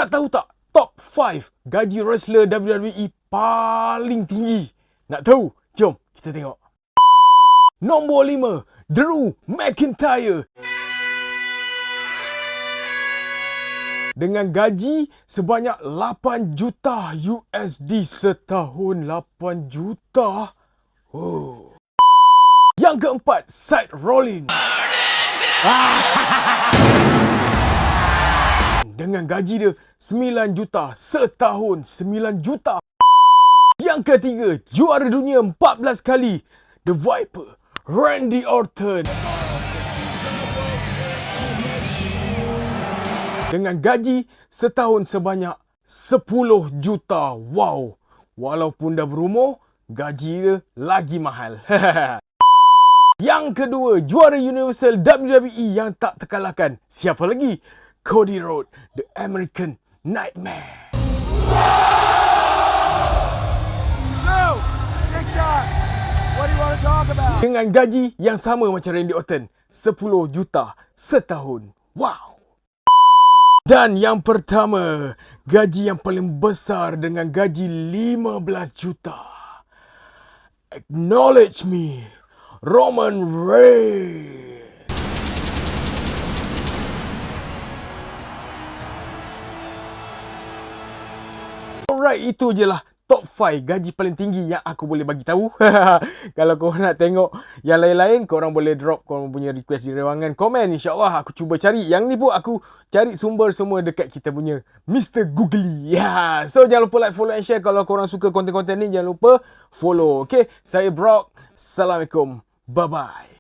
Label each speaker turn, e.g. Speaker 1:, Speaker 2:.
Speaker 1: Nak tahu tak top 5 gaji wrestler WWE paling tinggi? Nak tahu? Jom kita tengok. Nombor 5, Drew McIntyre. Dengan gaji sebanyak 8 juta USD setahun. 8 juta. Oh. Yang keempat, Seth Rollins. Dengan gaji dia 9 juta setahun. 9 juta. Yang ketiga, juara dunia 14 kali, The Viper, Randy Orton. Dengan gaji setahun sebanyak 10 juta. Wow. Walaupun dah berumur, gaji dia lagi mahal. Yang kedua, juara Universal WWE yang tak terkalahkan. Siapa lagi? Cody Rhodes, The American Nightmare.
Speaker 2: So, TikTok, what do you want to talk about?
Speaker 1: Dengan gaji yang sama macam Randy Orton, 10 juta setahun. Wow. Dan yang pertama, gaji yang paling besar dengan gaji 15 juta. Acknowledge me, Roman Reigns. Alright, itu je lah top 5 gaji paling tinggi yang aku boleh bagi tahu. Kalau korang nak tengok yang lain-lain, korang boleh drop korang punya request di ruangan komen. InsyaAllah aku cuba cari. Yang ni pun aku cari sumber semua dekat kita punya Mr. Googly. Yeah. So jangan lupa like, follow and share. Kalau korang suka konten-konten ni, jangan lupa follow. Okay, saya Brock. Assalamualaikum. Bye-bye.